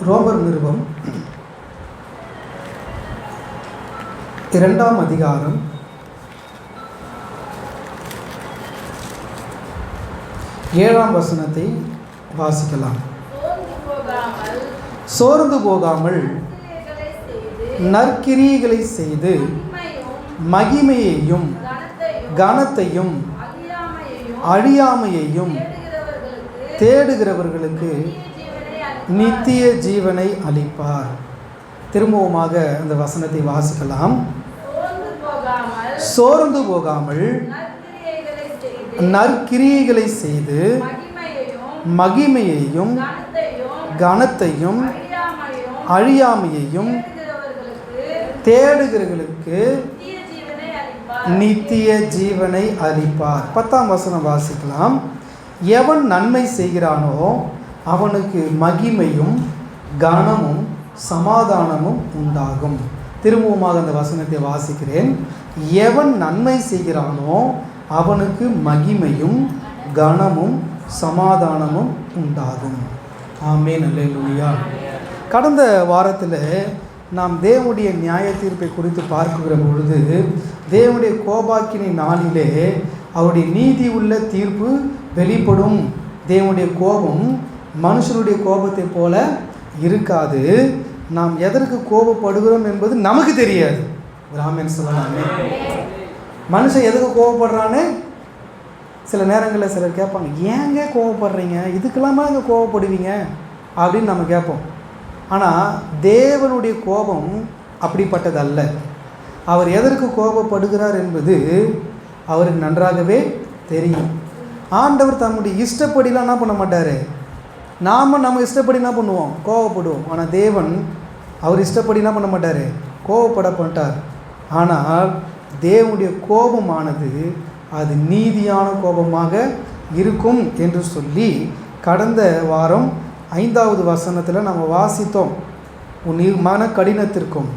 ரோமர் நிருபம் 2ஆம் அதிகாரம் 7ஆம் வசனத்தை வாசிக்கலாம். சோர்ந்து போகாமல் நற்கிரியைகளை செய்து மகிமையையும் கனத்தையும் அழியாமையையும் தேடுகிறவர்களுக்கு நித்திய ஜீவனை அளிப்பார். திரும்பவுமாக அந்த வசனத்தை வாசிக்கலாம். சோர்ந்து போகாமல் நற்கிரியைகளை செய்து மகிமையையும் கனத்தையும் அழியாமையையும் தேடுகிறவர்களுக்கு நித்திய ஜீவனை அளிப்பார். 10ஆம் வசனம் வாசிக்கலாம். எவன் நன்மை செய்கிறானோ அவனுக்கு மகிமையும் கனமும் சமாதானமும் உண்டாகும். திரும்பவுமாக அந்த வசனத்தை வாசிக்கிறேன். எவன் நன்மை செய்கிறானோ அவனுக்கு மகிமையும் கனமும் சமாதானமும் உண்டாகும். ஆமென், அல்லேலூயா. கடந்த வாரத்தில் நாம் தேவனுடைய நியாய தீர்ப்பை குறித்து பார்க்குகிற பொழுது தேவனுடைய கோபாக்கினை நாளிலே அவருடைய நீதி உள்ள தீர்ப்பு வெளிப்படும். தேவனுடைய கோபம் மனுஷனுடைய கோபத்தை போல இருக்காது. நாம் எதற்கு கோபப்படுகிறோம் என்பது நமக்கு தெரியாது. ஆமென் சொல்லலாமே. மனுஷன் எதுக்கு கோபப்படுறான்னு சில நேரங்களில் சிலர் கேட்பாங்க, ஏங்க கோபப்படுறீங்க, இதுக்கெல்லாமா இங்கே கோபப்படுவீங்க அப்படின்னு நம்ம கேட்போம். ஆனால் தேவனுடைய கோபம் அப்படிப்பட்டதல்ல. அவர் எதற்கு கோபப்படுகிறார் என்பது அவருக்கு நன்றாகவே தெரியும். ஆண்டவர் தம்முடைய இஷ்டப்படிலாம் என்ன பண்ண மாட்டார். நம்ம இஷ்டப்படி என்ன பண்ணுவோம், கோபப்படுவோம். ஆனால் தேவன் அவர் இஷ்டப்படி என்ன பண்ண மாட்டார், கோபப்பட மாட்டார். ஆனால் தேவனுடைய கோபமானது அது நீதியான கோபமாக இருக்கும் என்று சொல்லி கடந்த வாரம் 5வது வசனத்தில் நம்ம வாசித்தோம். உன் மன கடினத்திற்கும்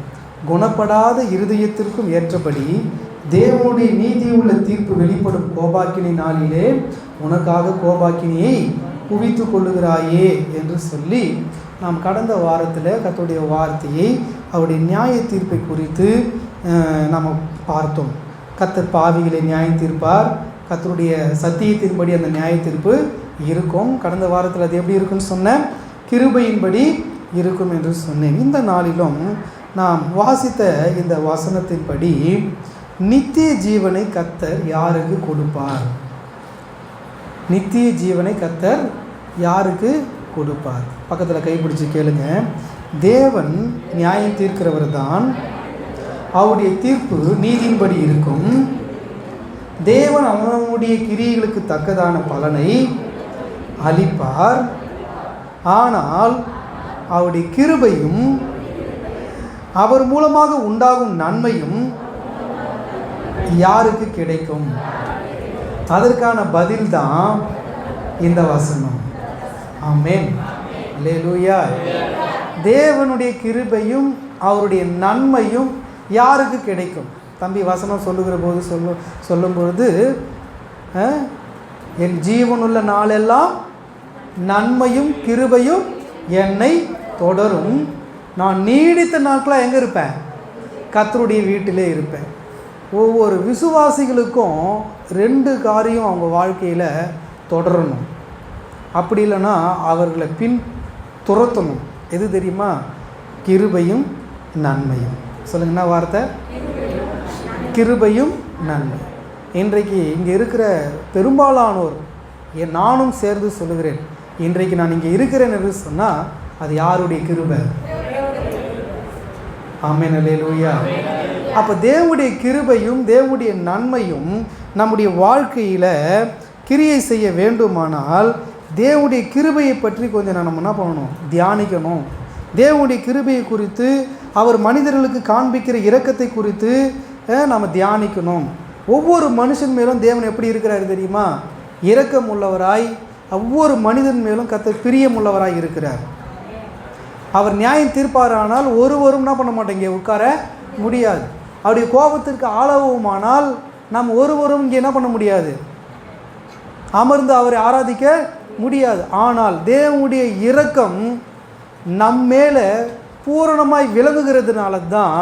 குணப்படாத இருதயத்திற்கும் ஏற்றபடி தேவனுடைய நீதி உள்ள தீர்ப்பு வெளிப்படும் கோபாக்கினி நாளிலே உனக்காக கோபாக்கினியை குவித்து கொள்ளுகிறாயே என்று சொல்லி நாம் கடந்த வாரத்தில் கர்த்தருடைய வார்த்தையை அவருடைய நியாய தீர்ப்பை குறித்து நாம் பார்த்தோம். கர்த்தர் பாவிகளை நியாயம் தீர்ப்பார். கர்த்தருடைய சத்தியத்தின்படி அந்த நியாய தீர்ப்பு இருக்கும். கடந்த வாரத்தில் அது எப்படி இருக்குன்னு சொன்னேன், கிருபையின்படி இருக்கும் என்று சொன்னேன். இந்த நாளிலும் நாம் வாசித்த இந்த வசனத்தின்படி நித்திய ஜீவனை கர்த்தர் யாருக்கு கொடுப்பார்? நித்திய ஜீவனை கர்த்தர் யாருக்கு கொடுப்பார்? பக்கத்தில் கைப்பிடிச்சு கேளுங்க. தேவன் நியாயம் தீர்க்கிறவர் தான். அவருடைய தீர்ப்பு நீதியின்படி இருக்கும். தேவன் அவனுடைய கிரியைகளுக்கு தக்கதான பலனை அளிப்பார். ஆனால் அவருடைய கிருபையும் அவர் மூலமாக உண்டாகும் நன்மையும் யாருக்கு கிடைக்கும்? அதற்கான பதில் தான் இந்த வசனம். ஆமென், அல்லேலூயா. தேவனுடைய கிருபையும் அவருடைய நன்மையும் யாருக்கு கிடைக்கும்? தம்பி வசனம் சொல்லுகிற போது சொல்லும் பொழுது என் ஜீவனுள்ள நாளெல்லாம் நன்மையும் கிருபையும் என்னை தொடரும். நான் நீடித்த நாட்களாக எங்கே இருப்பேன்? கர்த்தருடைய வீட்டிலே இருப்பேன். ஒவ்வொரு விசுவாசிகளுக்கும் 2 காரியம் அவங்க வாழ்க்கையில் தொடரணும். அப்படி இல்லைன்னா அவர்களை பின் துரத்தணும். எது தெரியுமா? கிருபையும் நன்மையும். சொல்லுங்கன்னா வார்த்தை, கிருபையும் நன்மை. இன்றைக்கு இங்கே இருக்கிற பெரும்பாலானோர், நானும் சேர்ந்து சொல்லுகிறேன், இன்றைக்கு நான் இங்கே இருக்கிறேன் என்று சொன்னால் அது யாருடைய கிருபை? ஆமென், அல்லேலூயா. அப்போ தேவனுடைய கிருபையும் தேவனுடைய நன்மையும் நம்முடைய வாழ்க்கையில் கிரியை செய்ய வேண்டுமானால் தேவனுடைய கிருபையை பற்றி கொஞ்சம் நம்ம என்ன பண்ணணும், தியானிக்கணும். தேவனுடைய கிருபையை குறித்து, அவர் மனிதர்களுக்கு காண்பிக்கிற இரக்கத்தை குறித்து நாம் தியானிக்கணும். ஒவ்வொரு மனுஷன் மேலும் தேவன் எப்படி இருக்கிறார் தெரியுமா? இரக்கம் உள்ளவராய் ஒவ்வொரு மனிதன் மேலும் கர்த்தர் பிரியம் உள்ளவராய் இருக்கிறார். அவர் நியாயம் தீர்ப்பாரானால் ஒருவரும் என்ன பண்ண மாட்டோம், இங்கே உட்கார முடியாது. அவருடைய கோபத்திற்கு ஆளாவுமானால் நாம் ஒருவரும் இங்கே என்ன பண்ண முடியாது, அமர்ந்து அவரை ஆராதிக்க முடியாது. ஆனால் தேவனுடைய இரக்கம் நம்மேலே பூரணமாய் விளங்குகிறதுனால தான்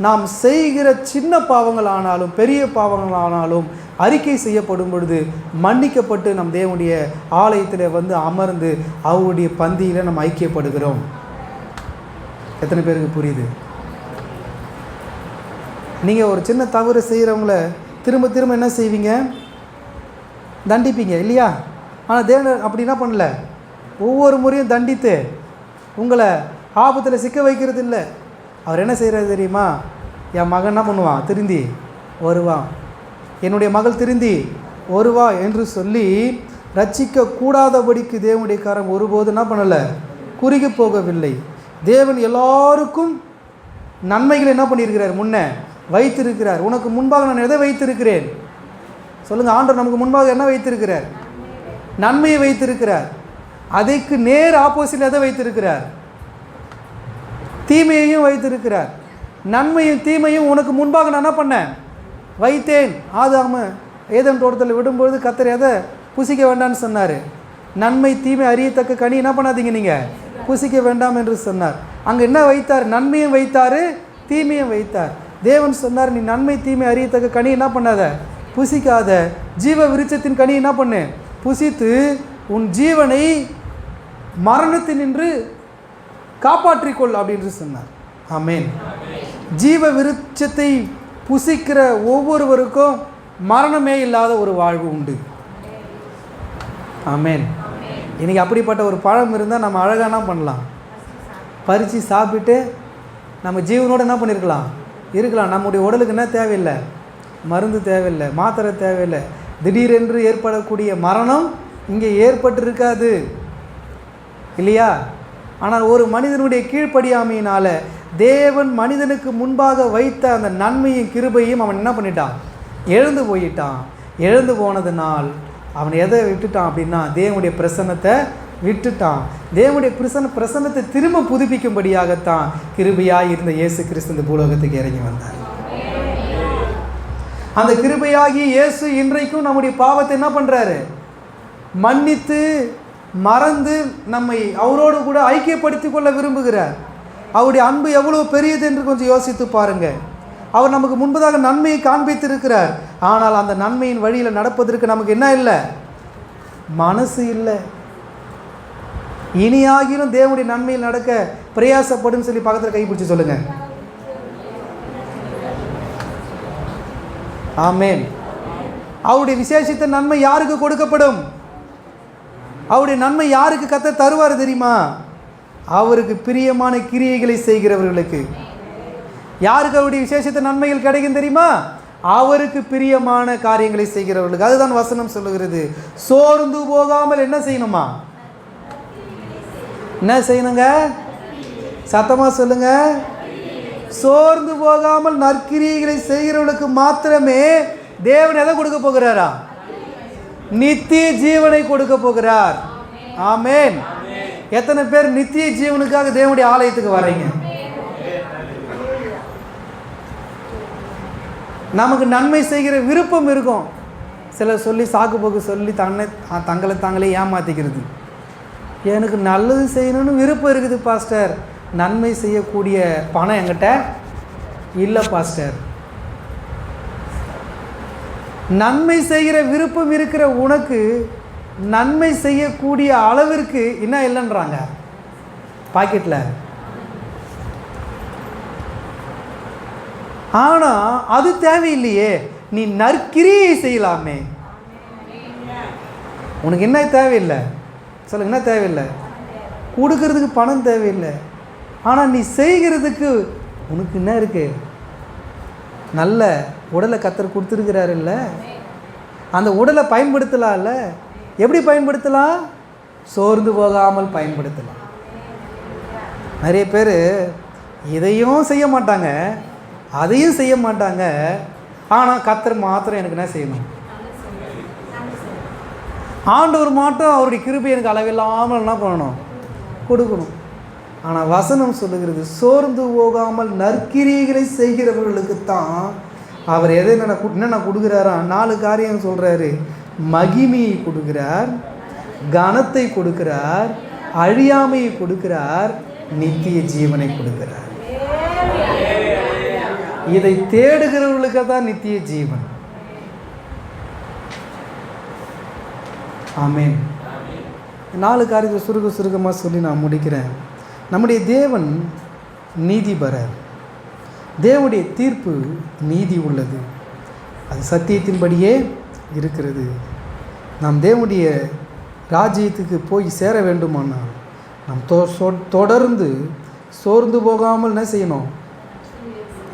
நாம் செய்கிற சின்ன பாவங்கள் ஆனாலும் பெரிய பாவங்கள் ஆனாலும் அறிக்கை செய்யப்படும் பொழுது மன்னிக்கப்பட்டு நம் தேவனுடைய ஆலயத்தில் வந்து அமர்ந்து அவருடைய பந்தியில் நம்ம ஐக்கியப்படுகிறோம். எத்தனை பேருக்கு புரியுது? நீங்கள் ஒரு சின்ன தவறு செய்கிறவங்கள திரும்ப திரும்ப என்ன செய்வீங்க? தண்டிப்பீங்க இல்லையா? ஆனால் தேவன் அப்படி என்ன பண்ணல, ஒவ்வொரு முறையும் தண்டித்து உங்களை ஆபத்தில் சிக்க வைக்கிறது இல்லை. அவர் என்ன செய்கிறாரு தெரியுமா? என் மகன் என்ன பண்ணுவான்? திருந்தி வருவான், என்னுடைய மகள் திருந்தி வருவா என்று சொல்லி ரட்சிக்க கூடாதபடிக்கு தேவனுடைய காரம் ஒருபோது என்ன பண்ணலை, குறுகி போகவில்லை. தேவன் எல்லாருக்கும் நன்மைகளை என்ன பண்ணியிருக்கிறார்? முன்னே வைத்திருக்கிறார். உனக்கு முன்பாக நான் எதை வைத்திருக்கிறேன் சொல்லுங்கள்? ஆண்டவர் நமக்கு முன்பாக என்ன வைத்திருக்கிறார்? நன்மையை வைத்திருக்கிறார். அதுக்கு நேர் ஆப்போசிட் எதை வைத்திருக்கிறார்? தீமையையும் வைத்திருக்கிறார். நன்மையும் தீமையும் உனக்கு முன்பாக நான் என்ன பண்ணேன்? வைத்தேன். ஆதாம ஏதேன் தோட்டத்தில் விடும்பொழுது கர்த்தர் எதை புசிக்க வேண்டாம்னு சொன்னார்? நன்மை தீமை அறியத்தக்க கனி என்ன பண்ணாதீங்க, நீங்கள் புசிக்க வேண்டாம் என்று சொன்னார். அங்கே என்ன வைத்தார்? நன்மையும் வைத்தார், தீமையும் வைத்தார். தேவன் சொன்னார், நீ நன்மை தீமை அறியத்தக்க கனி என்ன பண்ணாத, புசிக்காத. ஜீவ விருட்சத்தின் கனி என்ன பண்ணு, புசித்து உன் ஜீவனை மரணத்தினின்று காப்பாற்றிக்கொள் அப்படின்னு சொன்னார். ஆமேன். ஜீவ விருட்சத்தை புசிக்கிற ஒவ்வொருவருக்கும் மரணமே இல்லாத ஒரு வாழ்வு உண்டு. ஆமேன். இன்றைக்கி அப்படிப்பட்ட ஒரு பழம் இருந்தால் நம்ம அழகாக என்ன பண்ணலாம்? பறித்து சாப்பிட்டு நம்ம ஜீவனோடு என்ன பண்ணியிருக்கலாம்? இருக்கலாம். நம்முடைய உடலுக்கு என்ன தேவையில்லை? மருந்து தேவையில்லை, மாத்திரை தேவையில்லை. திடீரென்று ஏற்படக்கூடிய மரணம் இங்கே ஏற்பட்டிருக்காது இல்லையா? ஆனால் ஒரு மனிதனுடைய கீழ்ப்படியாமையினால் தேவன் மனிதனுக்கு முன்பாக வைத்த அந்த நன்மையும் கிருபையும் அவன் என்ன பண்ணிட்டான்? எழுந்து போயிட்டான். எழுந்து போனதுனால் அவன் எதை விட்டுட்டான் அப்படின்னா தேவனுடைய பிரசன்னத்தை விட்டுட்டான். தேவனுடைய பிரசன்னத்தை திரும்ப புதுப்பிக்கும்படியாகத்தான் கிருபையாய் இருந்த இயேசு கிறிஸ்து இந்த பூலோகத்துக்கு இறங்கி வந்தார். அந்த கிருபையாகி இயேசு இன்றைக்கும் நம்முடைய பாவத்தை என்ன பண்ணுறாரு? மன்னித்து மறந்து நம்மை அவரோடு கூட ஐக்கியப்படுத்தி கொள்ள விரும்புகிறார். அவருடைய அன்பு எவ்வளோ பெரியது என்று கொஞ்சம் யோசித்து பாருங்கள். அவர் நமக்கு முன்பதாக நன்மையை காண்பித்திருக்கிறார். ஆனால் அந்த நன்மையின் வழியில் நடப்பதற்கு நமக்கு என்ன இல்லை? மனசு இல்லை. இனியாகிலும் தேவனுடைய நன்மையில் நடக்க பிரயாசப்படும் சொல்லி பக்கத்தில் கைப்பிடிச்சு சொல்லுங்கள். ஆமேன். அவருடைய விசேஷித்த நன்மை யாருக்கு கொடுக்கப்படும்? அவருடைய நன்மை யாருக்கு கர்த்தர் தருவார் தெரியுமா? அவருக்கு பிரியமான கிரியைகளை செய்கிறவர்களுக்கு. யாருக்கு அவருடைய விசேஷித்த நன்மைகள் கிடைக்கும் தெரியுமா? அவருக்கு பிரியமான காரியங்களை செய்கிறவர்களுக்கு. அதுதான் வசனம் சொல்லுகிறது. சோர்ந்து போகாமல் என்ன செய்யணுமா? என்ன செய்யணுங்க? சத்தமாக சொல்லுங்க. சோர்ந்து போகாமல் நற்கிரியைகளை செய்கிறவர்களுக்கு மாத்திரமே தேவன் எதை கொடுக்க போகிறாரா? நித்திய ஜீவனை கொடுக்க போகிறார். ஆமேன். எத்தனை பேர் நித்திய ஜீவனுக்காக தேவனுடைய ஆலயத்துக்கு வர்றீங்க? நமக்கு நன்மை செய்கிற விருப்பம் இருக்கும். சிலர் சொல்லி சாக்கு போக்கு சொல்லி தங்களை தாங்களே ஏமாற்றிக்கிறது. எனக்கு நல்லது செய்யணும்னு விருப்பம் இருக்குது பாஸ்டர், நன்மை செய்யக்கூடிய பணம் என்கிட்ட இல்லை பாஸ்டர். நன்மை செய்கிற விருப்பம் இருக்கிற உனக்கு நன்மை செய்யக்கூடிய அளவிற்கு என்ன இல்லைன்றாங்க பாக்கெட்டில். ஆனால் அது தேவையில்லையே. நீ நற்கிரியை செய்யலாமே. உனக்கு என்ன தேவையில்லை சொல்லுங்க? என்ன தேவையில்லை? கொடுக்கறதுக்கு பணம் தேவையில்லை. ஆனால் நீ செய்கிறதுக்கு உனக்கு என்ன இருக்கு? நல்ல உடலை கர்த்தர் கொடுத்துருக்கிறாரு இல்லை? அந்த உடலை பயன்படுத்தலாம்ல. எப்படி பயன்படுத்தலாம்? சோர்ந்து போகாமல் பயன்படுத்தலாம். நிறைய பேர் இதையும் செய்ய மாட்டாங்க, அதையும் செய்ய மாட்டாங்க. ஆனால் கர்த்தர் மாத்திரம் எனக்கு என்ன செய்யணும்? ஆண்டவர் மாட்டம் அவருடைய கிருபை எனக்கு அளவில்லாமல் என்ன பண்ணணும்? கொடுக்கணும். ஆனால் வசனம் சொல்லுகிறது, சோர்ந்து போகாமல் நற்கிரியைகளை செய்கிறவர்களுக்குத்தான் அவர் எதை என்னென்ன கொடுக்குறாரா? 4 காரியம் சொல்கிறாரு. மகிமையை கொடுக்கிறார், கனத்தை கொடுக்கிறார், அழியாமையை கொடுக்கிறார், நித்திய ஜீவனை கொடுக்கிறார். இதை தேடுகிறவர்களுக்கு தான் நித்திய ஜீவன். ஆமென். 4 காரியத்தை சுருக்கமாக சொல்லி நான் முடிக்கிறேன். நம்முடைய தேவன் நீதிபரர். தேவனுடைய தீர்ப்பு நீதி உள்ளது, அது சத்தியத்தின்படியே இருக்கிறது. நாம் தேவனுடைய ராஜ்யத்துக்கு போய் சேர வேண்டுமானால் நாம் தொடர்ந்து சோர்ந்து போகாமல் என்ன செய்யணும்?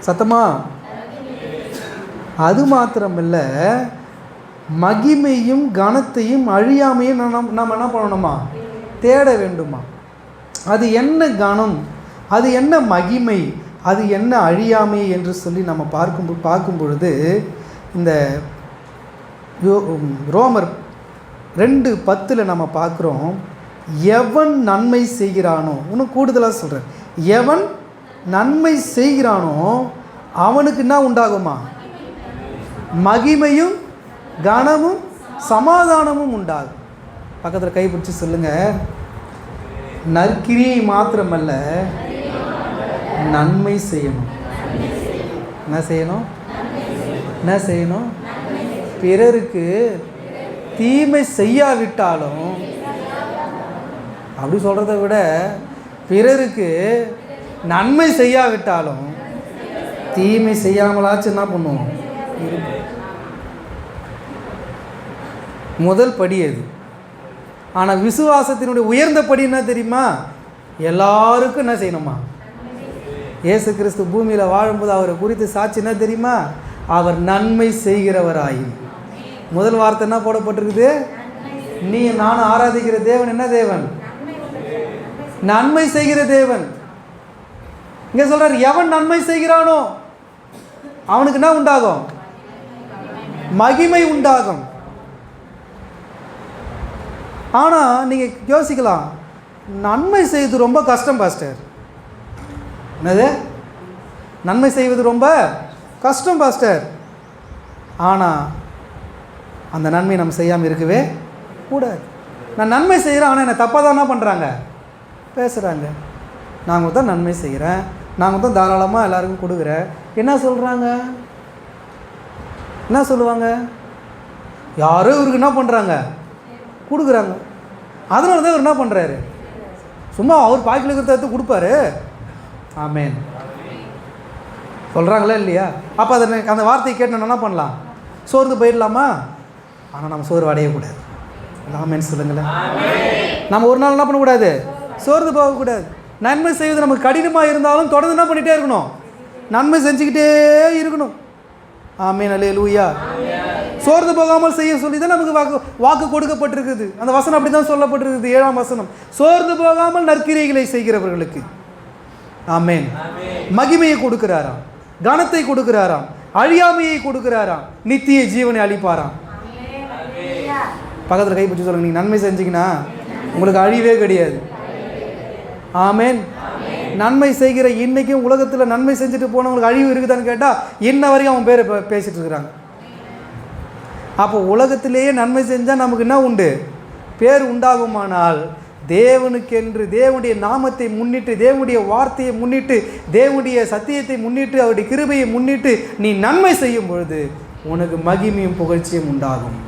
சத்தமா? அது மாத்திரமல்ல, மகிமையும் கனத்தையும் அழியாமையும் நாம் என்ன பண்ணணுமா? தேட வேண்டுமா? அது என்ன கனம், அது என்ன மகிமை, அது என்ன அழியாமை என்று சொல்லி நம்ம பார்க்கும் பொழுது இந்த ரோமர் 2:10 நம்ம பார்க்குறோம். எவன் நன்மை செய்கிறானோ, இன்னும் கூடுதலாக சொல்கிறேன், எவன் நன்மை செய்கிறானோ அவனுக்கு என்ன உண்டாகுமா? மகிமையும் கனமும் சமாதானமும் உண்டாகும். பக்கத்தில் கைப்பிடிச்சு சொல்லுங்க, நற்கிரியை மாத்திரமல்ல நன்மை செய்யணும். என்ன செய்யணும்? என்ன செய்யணும்? பிறருக்கு தீமை செய்யாவிட்டாலும், அப்படி சொல்கிறத விட பிறருக்கு நன்மை செய்யாவிட்டாலும் தீமை செய்யாமலாச்சும் என்ன பண்ணுவோம்? முதல் படி அது. ஆனால் விசுவாசத்தினுடைய உயர்ந்த படி என்ன தெரியுமா? எல்லாருக்கும் என்ன செய்யணுமா? இயேசு கிறிஸ்து பூமியில் வாழும்போது அவரை குறித்து சாட்சி என்ன தெரியுமா? அவர் நன்மை செய்கிறவராயும். முதல் வார்த்தை என்ன போடப்பட்டிருக்குது? நீ நானும் ஆராதிக்கிற தேவன் என்ன தேவன்? நன்மை செய்கிற தேவன். இங்கே சொல்றார், எவன் நன்மை செய்கிறானோ அவனுக்கு என்ன உண்டாகும்? மகிமை உண்டாகும். ஆனால் நீங்கள் யோசிக்கலாம், நன்மை செய்வது ரொம்ப கஷ்டம் பாஸ்டர். என்னது? நன்மை செய்வது ரொம்ப கஷ்டம் பாஸ்டர். ஆனால் அந்த நன்மை நம்ம செய்யாமல் இருக்கவே கூடாது. நான் நன்மை செய்கிறேன், ஆனால் என்னை தப்பாக தான் என்ன பண்ணுறாங்க? பேசுகிறாங்க. நாங்கள் தான் நன்மை செய்கிறேன், நாங்கள் தான் தாராளமாக எல்லாருக்கும் கொடுக்குறேன். என்ன சொல்கிறாங்க? என்ன சொல்லுவாங்க? யாரோ இவருக்கு என்ன பண்ணுறாங்க? கொடுக்குறாங்க. அதனால தான் இவர் என்ன பண்ணுறாரு? சும்மா அவர் பாக்கில் இருக்கிறத எடுத்து கொடுப்பாரு. ஆமேன். சொல்கிறாங்களா இல்லையா? அப்போ அதை அந்த வார்த்தையை கேட்டு நம்ம என்ன பண்ணலாம்? சோர்ந்து போயிடலாமா? ஆனால் நம்ம சோர்வு அடையக்கூடாது. ஆமேன் சொல்லுங்களேன். நம்ம ஒரு நாள் என்ன பண்ணக்கூடாது? சோர்ந்து போகக்கூடாது. நன்மை செய்வது நமக்கு கடினமாக இருந்தாலும் தொடர்ந்து என்ன பண்ணிகிட்டே இருக்கணும்? நன்மை செஞ்சுக்கிட்டே இருக்கணும். ஆமேன். அல்லேலூயா. சோர்ந்து போகாமல் செய்ய சொல்லி தான் நமக்கு வாக்கு கொடுக்கப்பட்டிருக்குது. அந்த வசனம் அப்படி தான் சொல்லப்பட்டிருக்குது. 7ஆம் வசனம், சோர்ந்து போகாமல் நற்கிரியைகளை செய்கிறவர்களுக்கு ஆமேன் மகிமையை கொடுக்கிறாராம், கனத்தை கொடுக்கிறாராம், அழியாமையை கொடுக்கிறாராம், நித்திய ஜீவனை அளிப்பாராம். பக்கத்தில் கைப்பற்றி சொல்லுங்க, நீங்கள் நன்மை செஞ்சீங்கன்னா உங்களுக்கு அழிவே கிடையாது. ஆமேன். நன்மை செய்கிற இன்றைக்கும் உலகத்தில் நன்மை செஞ்சுட்டு போனவங்களுக்கு அழிவு இருக்குதான்னு கேட்டால் இன்ன வரைக்கும் அவன் பேரை பேசிகிட்டு இருக்கிறாங்க. அப்போ உலகத்திலேயே நன்மை செஞ்சால் நமக்கு என்ன உண்டு? பேர் உண்டாகுமானால் தேவனுக்கென்று தேவனுடைய நாமத்தை முன்னிட்டு, தேவனுடைய வார்த்தையை முன்னிட்டு, தேவனுடைய சத்தியத்தை முன்னிட்டு, அவருடைய கிருபையை முன்னிட்டு நீ நன்மை செய்யும் பொழுது உனக்கு மகிமையும் புகழ்ச்சியும் உண்டாகும்.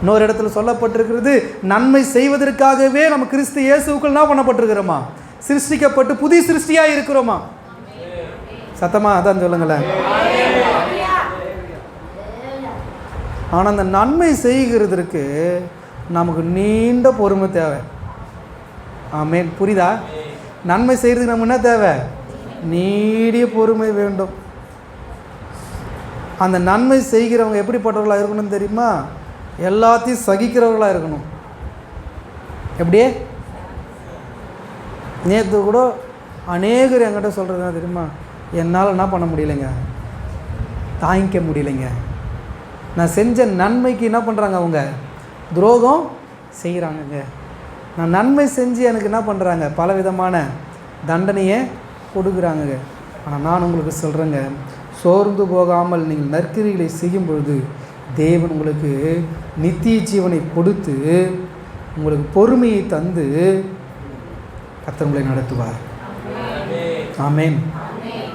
இன்னொரு இடத்துல சொல்லப்பட்டிருக்கிறது, நன்மை செய்வதற்காகவே நம்ம கிறிஸ்து இயேசுக்குள் என்ன பண்ணப்பட்டிருக்கிறோமா? சிருஷ்டிக்கப்பட்டு புதிய சிருஷ்டியாக இருக்கிறோமா? சத்தமா அதான் சொல்லுங்களேன். ஆனால் அந்த நன்மை செய்கிறதுக்கு நமக்கு நீண்ட பொறுமை தேவை. ஆமேன். புரியுதா? நன்மை செய்கிறதுக்கு நம்ம என்ன தேவை? நீடிய பொறுமை வேண்டும். அந்த நன்மை செய்கிறவங்க எப்படிப்பட்டவர்களாக இருக்கணும்னு தெரியுமா? எல்லாத்தையும் சகிக்கிறவர்களாக இருக்கணும். எப்படியே நேற்று கூட அநேகர் என்கிட்ட சொல்கிறது என்ன தெரியுமா? என்னால் என்ன பண்ண முடியலைங்க, தாங்கிக்க முடியலைங்க. நான் செஞ்ச நன்மைக்கு என்ன பண்ணுறாங்க? அவங்க துரோகம் செய்கிறாங்கங்க. நான் நன்மை செஞ்சு எனக்கு என்ன பண்ணுறாங்க? பலவிதமான தண்டனையை கொடுக்குறாங்க. ஆனால் நான் உங்களுக்கு சொல்கிறேங்க, சோர்ந்து போகாமல் நீங்கள் நற்கிரிகளை செய்யும் பொழுது தேவன் உங்களுக்கு நித்திய ஜீவனை கொடுத்து உங்களுக்கு பொறுமையை தந்து கர்த்தர் உங்களை நடத்துவார். ஆமென்.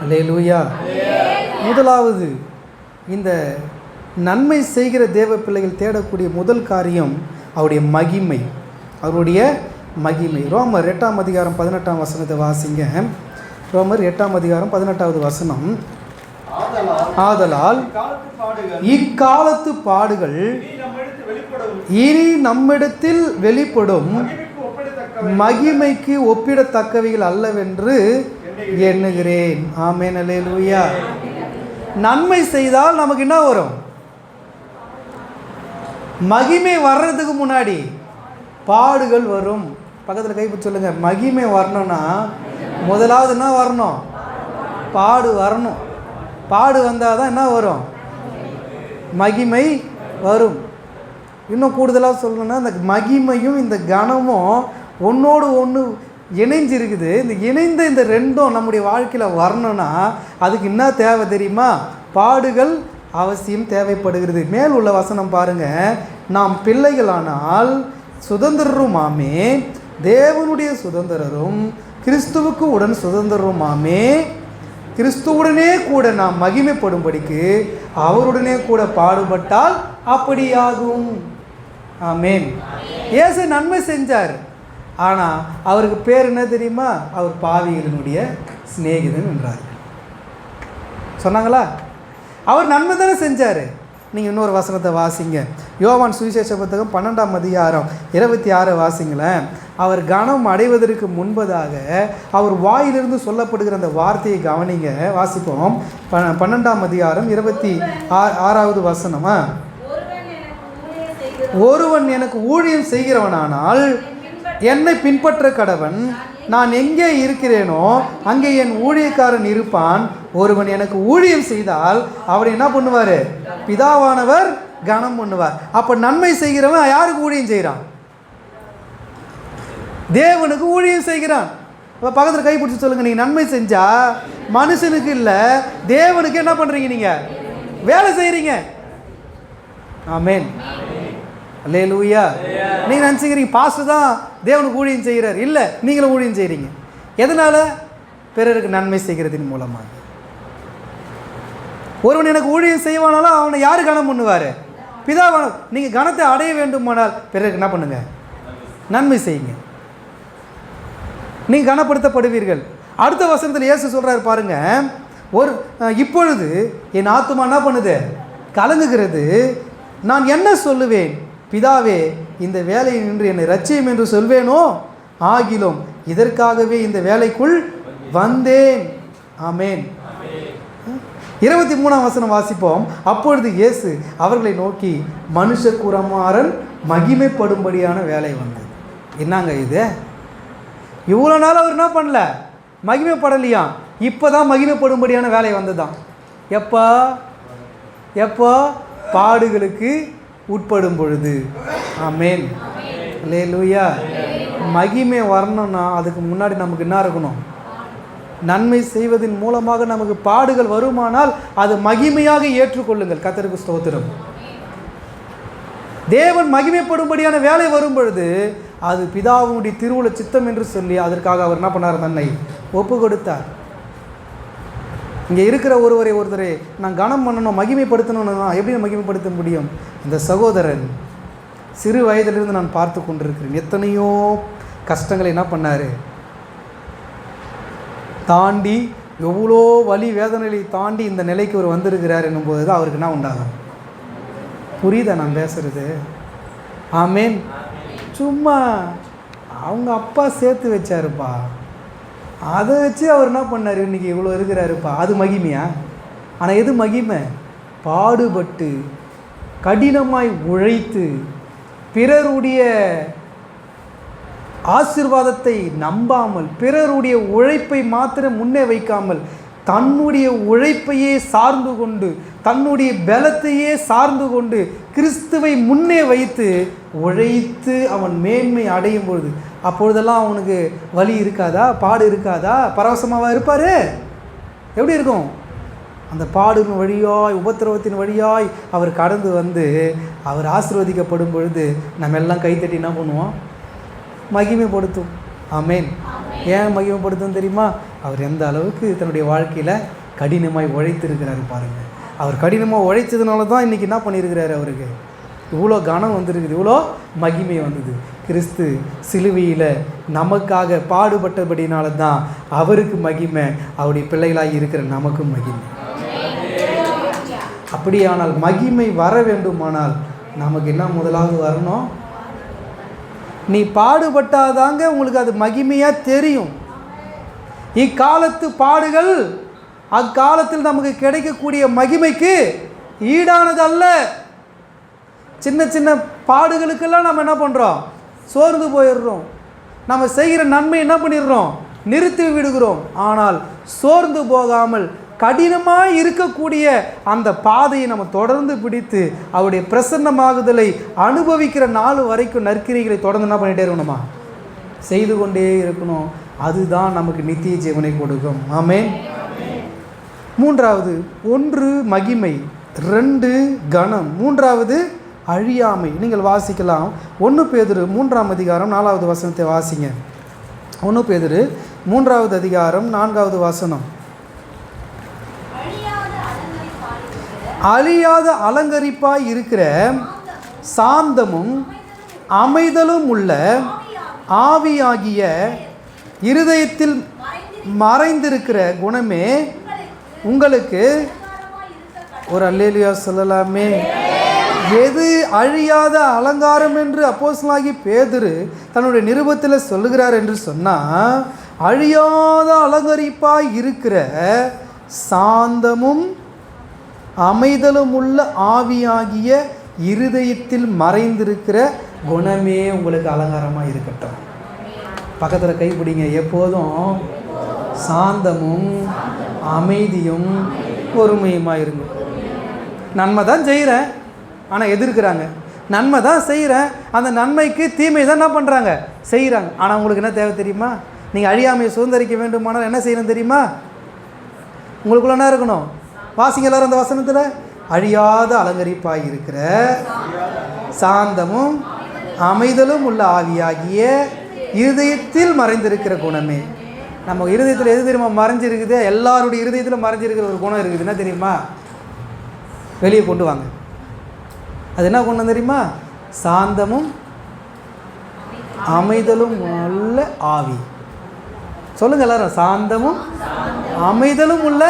அல்லேலூயா. முதலாவது, இந்த நன்மை செய்கிற தேவ பிள்ளைகள் தேடக்கூடிய முதல் காரியம் அவருடைய மகிமை. அவருடைய மகிமை. ரோமர் 8ஆம் அதிகாரம் 18ஆம் வசனத்தை வாசிங்க. ரோமர் 8ஆம் அதிகாரம் 18வது வசனம். ஆதலால் இக்காலத்து பாடுகள் இனி நம்மிடத்தில் வெளிப்படும் மகிமைக்கு ஒப்பிடத்தக்கவைகள் அல்லவென்று எண்ணுகிறேன். ஆமென். அல்லேலூயா. நன்மை செய்தால் நமக்கு என்ன வரும்? மகிமை வர்றதுக்கு முன்னாடி பாடுகள் வரும். பக்கத்தில் கைப்பிடி சொல்லுங்க. மகிமை வரணும்னா முதலாவது என்ன வரணும்? பாடு வரணும். பாடு வந்தால் தான் என்ன வரும்? மகிமை வரும். இன்னும் கூடுதலாக சொல்லணும்னா இந்த மகிமையும் இந்த கனமும் ஒன்றோடு ஒன்று இணைஞ்சிருக்குது. இந்த இணைந்த இந்த ரெண்டும் நம்முடைய வாழ்க்கையில் வரணும்னா அதுக்கு என்ன தேவை தெரியுமா? பாடுகள் அவசியம் தேவைப்படுகிறது. மேல் உள்ள வசனம் பாருங்கள். நாம் பிள்ளைகளானால் சுதந்திரருமாமே, தேவனுடைய சுதந்திரரும் கிறிஸ்துவுக்கு உடன் சுதந்திரருமாமே, கிறிஸ்துவுடனே கூட நாம் மகிமைப்படும்படிக்கு அவருடனே கூட பாடுபட்டால் அப்படியாகும். ஆமென். இயேசு நன்மை செஞ்சார். ஆனால் அவருக்கு பேர் என்ன தெரியுமா? அவர் பாவிகளினுடைய சிநேகிதன் என்றார். சொன்னாங்களா? அவர் நன்மை தானே செஞ்சார். நீங்கள் இன்னொரு வசனத்தை வாசிங்க. யோவான் சுவிசேஷ புத்தகம் 12ஆம் அதிகாரம் 26 வாசிங்களேன். அவர் கனம் அடைவதற்கு முன்பதாக அவர் வாயிலிருந்து சொல்லப்படுகிற அந்த வார்த்தையை கவனிங்க. வாசிப்போம். 12ஆம் அதிகாரம் 26வது வசனமா. ஒருவன் எனக்கு ஊழியம் செய்கிறவனானால் என்னை பின்பற்ற கடவன். நான் எங்கே இருக்கிறேனோ அங்கே என் ஊழியக்காரன் இருப்பான். ஒருவன் எனக்கு ஊழியம் செய்தால் அவரை என்ன பண்ணுவார்? பிதாவானவர் கனம் பண்ணுவார். அப்போ நன்மை செய்கிறவன் யாருக்கு ஊழியம் செய்கிறான்? தேவனுக்கு ஊழியம் செய்கிறான். இப்போ பக்கத்தில் கை பிடிச்சி சொல்லுங்கள். நீங்கள் நன்மை செஞ்சால் மனுஷனுக்கு இல்லை, தேவனுக்கு என்ன பண்ணுறீங்க? நீங்கள் வேலை செய்கிறீங்க. ஆமென். அல்லேலூயா. நீங்கள் நினச்சிக்கிறீங்க பாஸ்டர் தான் தேவனுக்கு ஊழியம் செய்கிறார். இல்லை, நீங்களும் ஊழியம் செய்கிறீங்க. எதனால்? பிறருக்கு நன்மை செய்கிறதின் மூலமாக. ஒருவன் எனக்கு ஊழியம் செய்வானாலும் அவனை யார் கனம் பண்ணுவார்? பிதாவான. நீங்கள் கனத்தை அடைய வேண்டுமானால் பிறருக்கு என்ன பண்ணுங்க? நன்மை செய்யுங்க. நீங்கள் கனப்படுத்தப்படுவீர்கள். அடுத்த வசனத்தில் இயேசு சொல்கிறார் பாருங்க. இப்பொழுது என் ஆத்துமா என்ன பண்ணுது? கலங்குகிறது. நான் என்ன சொல்லுவேன்? பிதாவே, இந்த வேலையை நின்று என்னை ரட்சியும் என்று சொல்வேனோ? ஆகிலும் இதற்காகவே இந்த வேலைக்குள் வந்தேன். ஆமென். 23ஆம் வசனம் வாசிப்போம். அப்பொழுது இயேசு அவர்களை நோக்கி, மனுஷகுமாரன் மகிமைப்படும்படியான வேலை வந்தது. என்னங்க இது? இவ்வளோ நாள் அவர் என்ன பண்ணல? மகிமைப்படலையா? இப்போ தான் மகிமைப்படும்படியான வேலை வந்ததுதான். எப்போ? பாடுகளுக்கு உட்படும் பொழுது. ஆமென். அல்லேலூயா. மகிமை வரணும்னா அதுக்கு முன்னாடி நமக்கு என்ன இருக்கணும்? நன்மை செய்வதன் மூலமாக நமக்கு பாடுகள் வருமானால் அது மகிமையாக ஏற்றுக்கொள்ளுங்கள். கர்த்தருக்கு ஸ்தோத்திரம். தேவன் மகிமைப்படும்படியான வேலை வரும் பொழுது அது பிதாவுடைய திருவுள சித்தம் என்று சொல்லி அதற்காக அவர் என்ன பண்ணார்? தன்னை ஒப்பு கொடுத்தார். இங்கே இருக்கிற ஒருத்தரை நான் கனம் பண்ணணும், மகிமைப்படுத்தணும்னா எப்படி மகிமைப்படுத்த முடியும்? இந்த சகோதரன் சிறு வயதிலிருந்து நான் பார்த்து கொண்டிருக்கிறேன். எத்தனையோ கஷ்டங்களை என்ன பண்ணார்? தாண்டி எவ்வளோ வலி வேதனைகளை தாண்டி இந்த நிலைக்கு அவர் வந்திருக்கிறார் என்னும்போது தான் அவருக்கு என்ன உண்டாகும்? புரியுதா நான் பேசுகிறது? ஆமென். சும்மா அவங்க அப்பா சேர்த்து வச்சாருப்பா, அதை வச்சு அவர் என்ன பண்ணார்? இன்றைக்கி இவ்வளோ இருக்கிறாருப்பா. அது மகிமையா? ஆனால் எது மகிமை? பாடுபட்டு கடினமாய் உழைத்து பிறருடைய ஆசீர்வாதத்தை நம்பாமல், பிறருடைய உழைப்பை மாத்திரம் முன்னே வைக்காமல், தன்னுடைய உழைப்பையே சார்ந்து கொண்டு, தன்னுடைய பலத்தையே சார்ந்து கொண்டு கிறிஸ்துவை முன்னே வைத்து உழைத்து அவன் மேன்மை அடையும் பொழுது அப்பொழுதெல்லாம் அவனுக்கு வலி இருக்காதா? பாடு இருக்காதா? பரவசமாக இருப்பார்? எப்படி இருக்கும்? அந்த பாடின் வழியாய், உபத்திரவத்தின் வழியாய் அவர் கடந்து வந்து அவர் ஆசீர்வதிக்கப்படும் பொழுது நம்ம எல்லாம் கைத்தட்டி என்ன பண்ணுவோம்? மகிமைப்படுத்தும். ஆமேன். ஏன் மகிமைப்படுத்தும் தெரியுமா? அவர் எந்த அளவுக்கு தன்னுடைய வாழ்க்கையில் கடினமாய் உழைத்திருக்கிறாரு பாருங்கள். அவர் கடினமாக உழைச்சதுனால தான் இன்றைக்கி என்ன பண்ணியிருக்கிறாரு, அவருக்கு இவ்வளோ கனம் வந்திருக்குது, இவ்வளோ மகிமை வந்தது. கிறிஸ்து சிலுவையில் நமக்காக பாடுபட்டபடினால தான் அவருக்கு மகிமை, அவருடைய பிள்ளைகளாக இருக்கிற நமக்கும் மகிமை. அப்படியானால் மகிமை வர வேண்டுமானால் நமக்கு என்ன முதலாவது வரணும்? நீ பாடுபட்டாதாங்க உங்களுக்கு அது மகிமையாக தெரியும். இக்காலத்து பாடுகள் அக்காலத்தில் நமக்கு கிடைக்கக்கூடிய மகிமைக்கு ஈடானதல்ல. சின்ன சின்ன பாடுகளுக்கெல்லாம் நம்ம என்ன பண்ணுறோம்? சோர்ந்து போயிடுறோம். நம்ம செய்கிற நன்மை என்ன பண்ணிடுறோம்? நிறுத்தி விடுகிறோம். ஆனால் சோர்ந்து போகாமல் கடினமாக இருக்கக்கூடிய அந்த பாதையை நம்ம தொடர்ந்து பிடித்து அவருடைய பிரசன்னமாகுதலை அனுபவிக்கிற நாள் வரைக்கும் நற்கிரிகளை தொடர்ந்து என்ன பண்ணிகிட்டே இருக்கணுமா? செய்து கொண்டே இருக்கணும். அதுதான் நமக்கு நித்திய ஜீவனை கொடுக்கும். ஆமென். மூன்றாவது, 1 மகிமை, 2 கனம், 3வது அழியாமை. நீங்கள் வாசிக்கலாம். 1 பேதுரு 3ஆம் அதிகாரம் 4வது வசனத்தை வாசிங்க. 1 பேதுரு 3வது அதிகாரம் 4வது வசனம். அழியாத அலங்கரிப்பாய் இருக்கிற சாந்தமும் அமைதலும் உள்ள ஆவியாகிய இருதயத்தில் மறைந்திருக்கிற குணமே உங்களுக்கு ஒரு அல்லேலூயா சொல்லலாமே. எது அழியாத அலங்காரம் என்று அப்போஸ்தலனாகிய பேதுரு தன்னுடைய நிருபத்தில் சொல்லுகிறார் என்று சொன்னால், அழியாத அலங்கரிப்பாய் இருக்கிற சாந்தமும் அமைதலும் உள்ள ஆவியாகிய இருதயத்தில் மறைந்திருக்கிற குணமே உங்களுக்கு அலங்காரமாக இருக்கட்டும். பக்கத்தில் கைப்பிடிங்க. எப்போதும் சாந்தமும் அமைதியும் பொறுமையுமாக இருங்க. நன்மை தான் செய்கிறேன், ஆனால் எதிர்க்கிறாங்க. நன்மை தான் செய்கிறேன், அந்த நன்மைக்கு தீமை தான் என்ன பண்ணுறாங்க? செய்கிறாங்க. ஆனால் உங்களுக்கு என்ன தேவை தெரியுமா? நீங்கள் அழியாமையை சுதந்திரிக்க வேண்டுமானால் என்ன செய்யணும் தெரியுமா? உங்களுக்குள்ள என்ன இருக்கணும்? வாசிங்க எல்லாரும் அந்த வசனத்தில். அழியாத அலங்கரிப்பாய் இருக்கிற சாந்தமும் அமைதலும் உள்ள ஆவியாகிய இருதயத்தில் மறைந்திருக்கிற குணமே. நம்ம இருதயத்தில் எது தெரியுமா மறைஞ்சிருக்குது? எல்லாருடைய இருதயத்தில் மறைஞ்சிருக்கிற ஒரு குணம் இருக்குது. என்ன தெரியுமா? வெளியே கொண்டு வாங்க. அது என்ன குணம் தெரியுமா? சாந்தமும் அமைதலும் உள்ள ஆவி. சொல்லுங்கள் எல்லாரும். சாந்தமும் அமைதலும் உள்ள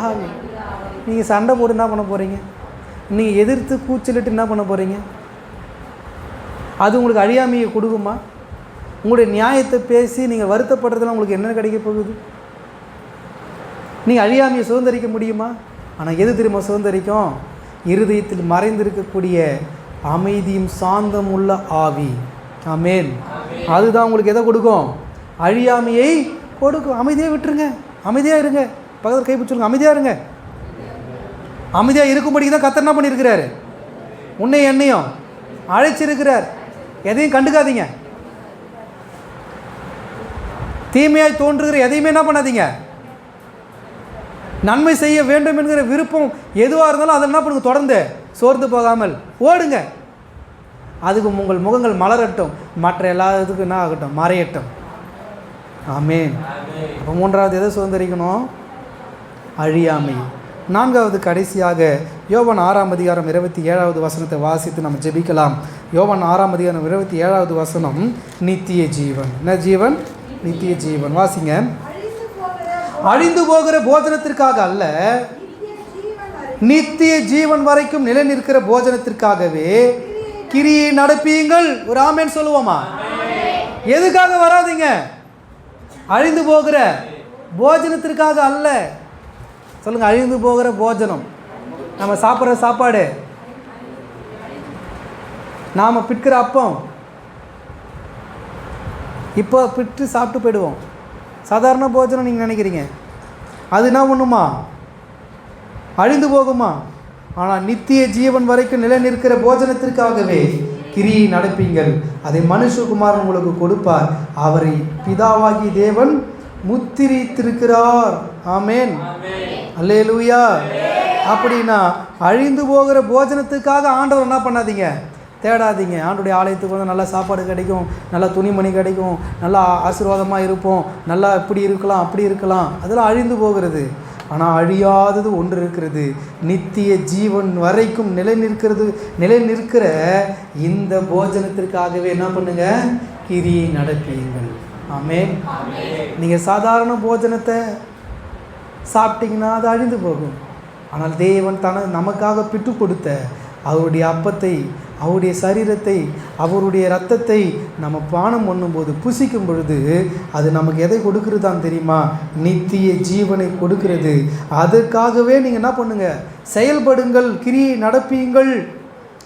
ஆவி. நீங்கள் சண்டை போட்டு என்ன பண்ண போகிறீங்க? நீங்கள் எதிர்த்து கூச்சலிட்டு என்ன பண்ண போகிறீங்க? அது உங்களுக்கு அழியாமையை கொடுக்குமா? உங்களுடைய நியாயத்தை பேசி நீங்கள் வருத்தப்படுறதுல உங்களுக்கு என்ன கிடைக்க போகுது? நீங்கள் அழியாமையை சுதந்திரிக்க முடியுமா? ஆனால் எது தெரியுமா சுதந்திரிக்கும்? இருதயத்தில் மறைந்திருக்கக்கூடிய அமைதியும் சாந்தம் உள்ள ஆவி. ஆமென். அதுதான் உங்களுக்கு எதை கொடுக்கும்? அழியாமையை கொடுக்கும். அமைதியாக விட்டுருங்க, அமைதியாக இருங்க. பக்கத்தில் கைப்பிடிச்சுருங்க, அமைதியாக இருங்க. அமைதியாக இருக்கும்படிக்கு தான் கர்த்தர் என்ன பண்ணியிருக்கிறாரு? உன்னை என்னையும் அழைச்சிருக்கிறார். எதையும் கண்டுக்காதீங்க. தீமையாய் தோன்றுகிற எதையுமே என்ன பண்ணாதீங்க. நன்மை செய்ய வேண்டும் என்கிற விருப்பம் எதுவாக இருந்தாலும் அதை என்ன பண்ணுங்க? தொடர்ந்து சோர்ந்து போகாமல் ஓடுங்க. அதுக்கு உங்கள் முகங்கள் மலரட்டும், மற்ற எல்லாத்துக்கும் என்ன ஆகட்டும்? மறையட்டும். ஆமென். இப்போ 3வது எதை சுதந்திரிக்கணும்? அழியாமை. 4வது கடைசியாக யோவான் 6ஆம் அதிகாரம் 27வது வசனத்தை வாசித்து நம்ம ஜெபிக்கலாம். யோவான் 6ஆம் அதிகாரம் 27வது வசனம். நித்திய ஜீவன். என்ன ஜீவன்? நித்திய ஜீவன். வாசிங்க. அழிந்து போகிற போஜனத்திற்காக அல்ல, நித்திய ஜீவன் வரைக்கும் நிலை நிற்கிற போஜனத்திற்காகவே கிரியை நடப்பீங்கள். ஒரு ஆமென் சொல்லுவோமா? எதுக்காக வராதீங்க? அழிந்து போகிற போஜனத்திற்காக அல்ல. சொல்லுங்க. அழிந்து போகிற போஜனம், நம்ம சாப்பிட்ற சாப்பாடு, நாம் பிற்கிற அப்பம், இப்போ பிட்டு சாப்பிட்டு போயிடுவோம். சாதாரண போஜனம் நீங்கள் நினைக்கிறீங்க, அது என்ன பண்ணுமா? அழிந்து போகுமா? ஆனால் நித்திய ஜீவன் வரைக்கும் நிலை நிற்கிற போஜனத்திற்காகவே கிரியை நடப்பீங்கள். அதை மனுஷகுமாரன் உங்களுக்கு கொடுப்பார். அவரை பிதாவாகி தேவன் முத்திரித்திருக்கிறார். ஆமென். அல்லேலூயா. அப்படின்னா அழிந்து போகிற போஜனத்துக்காக ஆண்டவர் என்ன பண்ணாதீங்க? தேடாதீங்க. ஆண்டுடைய ஆலயத்துக்கு வந்து நல்லா சாப்பாடு கிடைக்கும், நல்லா துணிமணி கிடைக்கும், நல்லா ஆசீர்வாதமாக இருப்போம், நல்லா இப்படி இருக்கலாம் அப்படி இருக்கலாம், அதெல்லாம் அழிந்து போகிறது. ஆனால் அழியாதது ஒன்று இருக்கிறது, நித்திய ஜீவன் வரைக்கும் நிலை நிற்கிற இந்த போஜனத்திற்காகவே என்ன பண்ணுங்க, கிரியை நடப்பியுங்கள். ஆமென். நீங்கள் சாதாரண போஜனத்தை சாப்பிட்டீங்கன்னா அது அழிந்து போகும். ஆனால் தேவன் நமக்காக பிட்டு கொடுத்த அவருடைய அப்பத்தை, அவருடைய சரீரத்தை, அவருடைய இரத்தத்தை நம்ம பானம் பண்ணும்போது, புசிக்கும் பொழுது அது நமக்கு எதை கொடுக்குறதான்னு தெரியுமா? நித்திய ஜீவனை கொடுக்கிறது. அதற்காகவே நீங்கள் என்ன பண்ணுங்க, செயல்படுங்கள், கிரியை நடப்பியுங்கள்.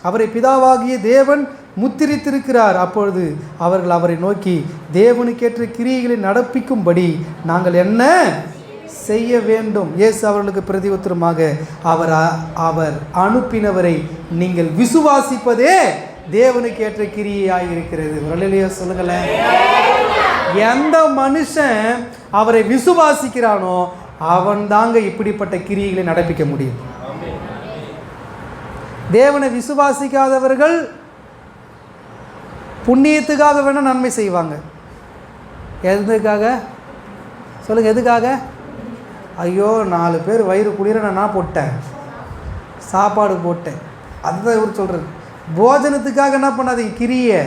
அவரை பிதாவாகிய தேவன் முத்திரித்திருக்கிறார். அப்பொழுது அவர்கள் அவரை நோக்கி, தேவனுக்கேற்ற கிரியைகளை நடப்பிக்கும்படி நாங்கள் என்ன செய்ய வேண்டும்? இயேசு அவர்களுக்கு பிரதி உத்தரமாக, அவர் அனுப்பினவரை நீங்கள் விசுவாசிப்பதே தேவனுக்கு ஏற்ற கிரியையாய் இருக்கிறது. வரலையா சொல்லுங்களேன். எந்த மனுஷன் அவரை விசுவாசிக்கிறானோ அவன் தாங்க இப்படிப்பட்ட கிரியைகளை நடப்பிக்க முடியும். தேவனை விசுவாசிக்காதவர்கள் புண்ணியத்துக்காக வேணால் நன்மை செய்வாங்க. எதுக்காக சொல்லுங்க? எதுக்காக? ஐயோ 4 பேர் வயிறு குளிர நான் போட்டேன், சாப்பாடு போட்டேன், அதுதான் இவர் சொல்கிறது. போஜனத்துக்காக என்ன பண்ணாதீங்க, கிரியை